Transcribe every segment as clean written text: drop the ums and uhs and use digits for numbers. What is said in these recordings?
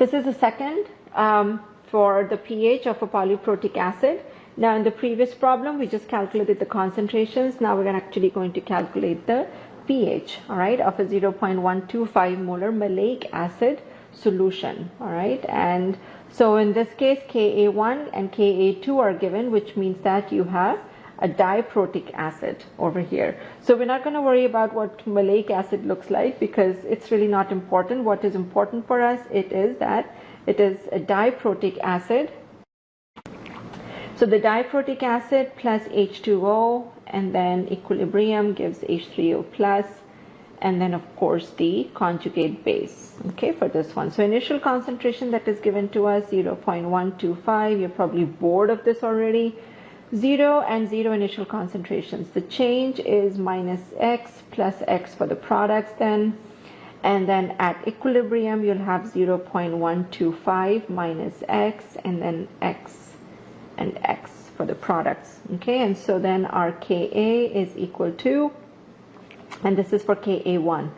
This is the second for the pH of a polyprotic acid. Now in the previous problem we just calculated the concentrations. Now we're actually going to calculate the pH, all right, of a 0.125 molar maleic acid solution, all right. And so in this case Ka1 and Ka2 are given, which means that you have a diprotic acid over here. So we're not going to worry about what maleic acid looks like because it's really not important. What is important for us, it is that it is a diprotic acid. So the diprotic acid plus H2O, and then equilibrium gives H3O plus, and then of course the conjugate base, okay, for this one. So initial concentration that is given to us 0.125. You're probably bored of this already. 0 and 0 initial concentrations. The change is minus X plus X for the products then. And then at equilibrium, you'll have 0.125 minus X and then X and X for the products. Okay, and so then our Ka is equal to, and this is for Ka1,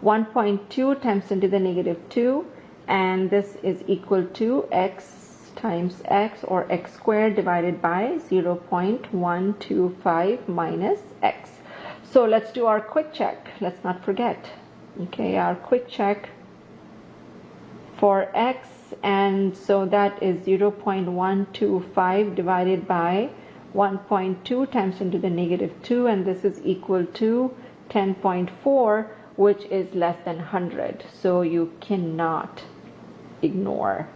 1.2 times 10 to the negative 2, and this is equal to X times X, or X squared, divided by 0.125 minus X. So let's do our quick check. Let's not forget. Okay, our quick check for X, and so that is 0.125 divided by 1.2 times 10 to the negative 2, and this is equal to 10.4, which is less than 100. So you cannot ignore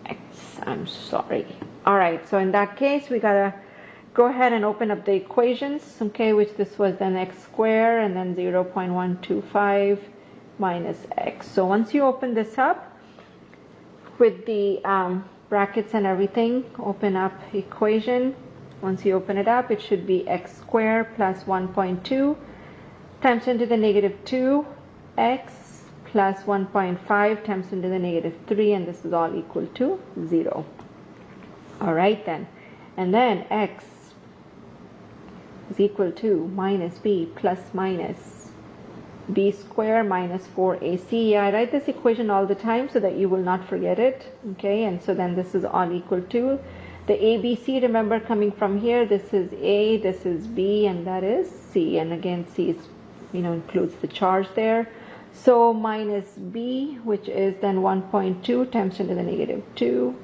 X. I'm sorry. All right, so in that case we gotta go ahead and open up the equations, okay, which this was then X squared and then 0.125 minus X. So once you open this up with the brackets and everything, open up equation. Once you open it up, it should be X squared plus 1.2 times 10 to the negative 2 X plus 1.5 times 10 to the negative 3, and this is all equal to 0. All right then, and then X is equal to minus B plus minus B squared minus 4AC. I write this equation all the time so that you will not forget it, okay, and so then this is all equal to the ABC, remember, coming from here, this is A, this is B, and that is C, and again C is, includes the charge there. So minus B, which is then 1.2 times 10 to the negative 2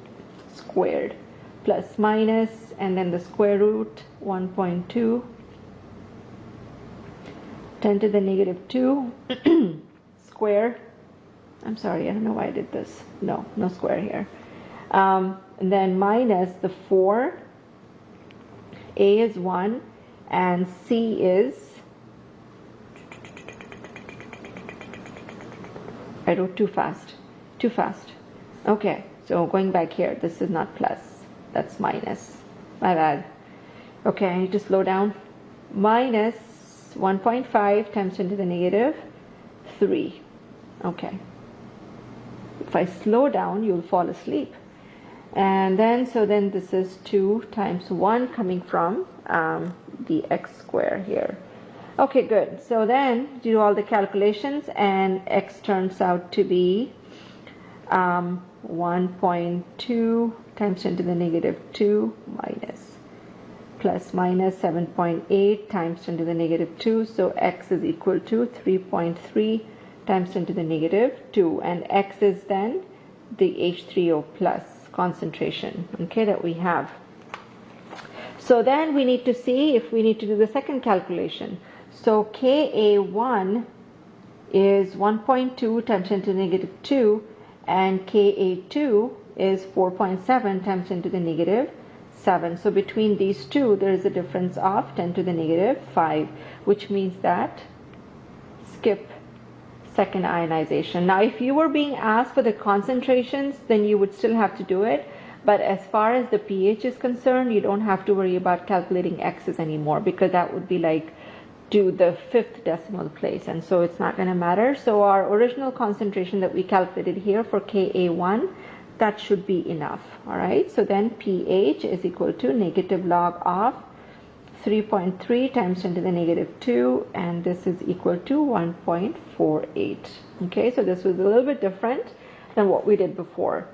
squared, plus minus, and then the square root 1.2 10 to the negative 2 square. I'm sorry, I don't know why I did this. No square here. And then minus the 4, A is 1, and C is, I wrote too fast. Okay, so going back here, this is not plus, that's minus. My bad. Okay, I need to slow down. Minus 1.5 times 10 to the negative 3. Okay. If I slow down, you'll fall asleep. And then, so then this is 2 times 1 coming from the X squared here. Okay, good. So then do all the calculations, and X turns out to be 1.2 times 10 to the negative 2 minus plus minus 7.8 times 10 to the negative 2. So X is equal to 3.3 times 10 to the negative 2. And X is then the H3O plus concentration, okay, that we have. So then we need to see if we need to do the second calculation. So Ka1 is 1.2 times 10 to the negative 2, and Ka2 is 4.7 times 10 to the negative 7. So between these two, there is a difference of 10 to the negative 5, which means that skip second ionization. Now, if you were being asked for the concentrations, then you would still have to do it. But as far as the pH is concerned, you don't have to worry about calculating X's anymore, because that would be like to the 5th decimal place, and so it's not going to matter. So our original concentration that we calculated here for Ka1, that should be enough. All right, so then pH is equal to negative log of 3.3 times 10 to the negative 2, and this is equal to 1.48. Okay, so this was a little bit different. than what we did before.